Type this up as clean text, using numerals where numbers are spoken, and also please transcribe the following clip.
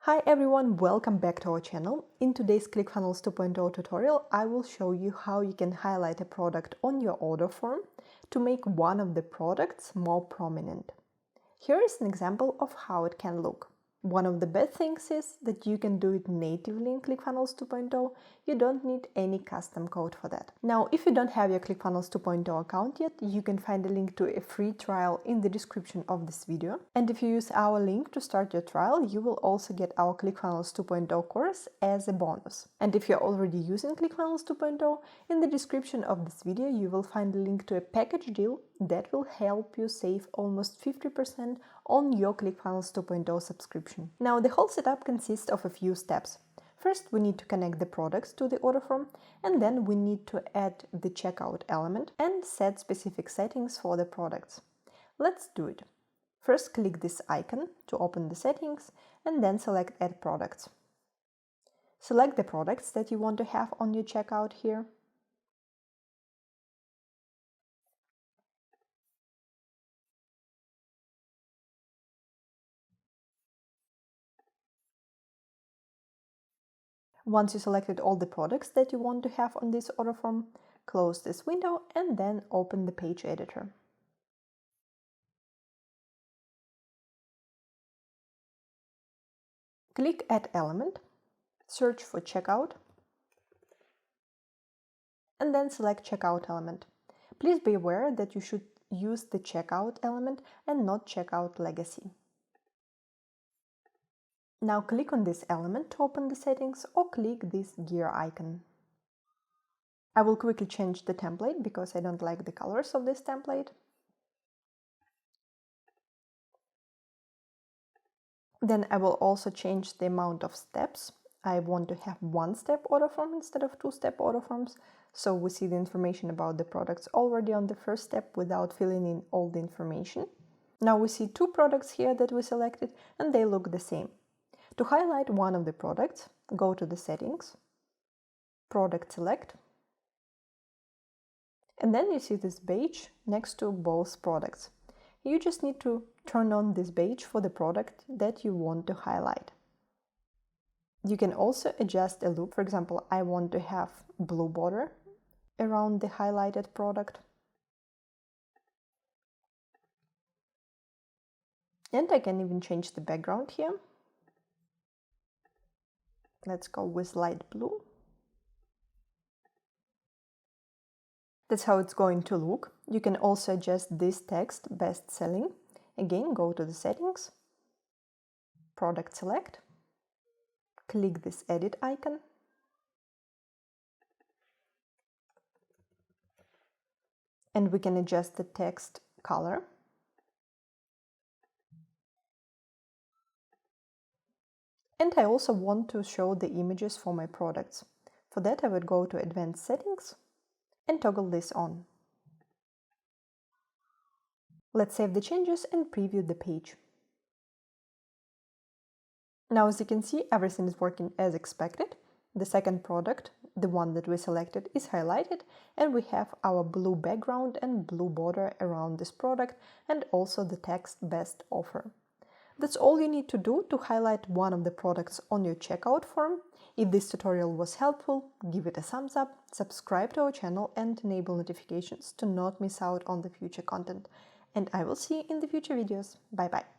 Hi everyone, welcome back to our channel. In today's Clickfunnels 2.0 tutorial, I will show you how you can highlight a product on your order form to make one of the products more prominent. Here is an example of how it can look. One of the best things is that you can do it natively in Clickfunnels 2.0. You don't need any custom code for that. Now, if you don't have your Clickfunnels 2.0 account yet, you can find a link to a free trial in the description of this video. And if you use our link to start your trial, you will also get our Clickfunnels 2.0 course as a bonus. And if you're already using Clickfunnels 2.0, in the description of this video, you will find a link to a package deal that will help you save almost 50% on your Clickfunnels 2.0 subscription. Now, the whole setup consists of a few steps. First, we need to connect the products to the order form, and then we need to add the checkout element and set specific settings for the products. Let's do it. First, click this icon to open the settings, and then select Add Products. Select the products that you want to have on your checkout here. Once you selected all the products that you want to have on this order form, close this window and then open the page editor. Click Add Element, search for Checkout, and then select Checkout Element. Please be aware that you should use the Checkout element and not Checkout Legacy. Now click on this element to open the settings or click this gear icon. I will quickly change the template because I don't like the colors of this template. Then I will also change the amount of steps. I want to have one-step order form instead of two-step order forms, so we see the information about the products already on the first step without filling in all the information. Now we see two products here that we selected and they look the same. To highlight one of the products, go to the settings, product select, and then you see this badge next to both products. You just need to turn on this badge for the product that you want to highlight. You can also adjust a loop. For example, I want to have blue border around the highlighted product. And I can even change the background here. Let's go with light blue. That's how it's going to look. You can also adjust this text, best selling. Again, go to the settings, product select, click this edit icon, and we can adjust the text color. And I also want to show the images for my products. For that, I would go to Advanced Settings and toggle this on. Let's save the changes and preview the page. Now, as you can see, everything is working as expected. The second product, the one that we selected, is highlighted, and we have our blue background and blue border around this product, and also the text Best Offer. That's all you need to do to highlight one of the products on your checkout form. If this tutorial was helpful, give it a thumbs up, subscribe to our channel and enable notifications to not miss out on the future content. And I will see you in the future videos. Bye bye.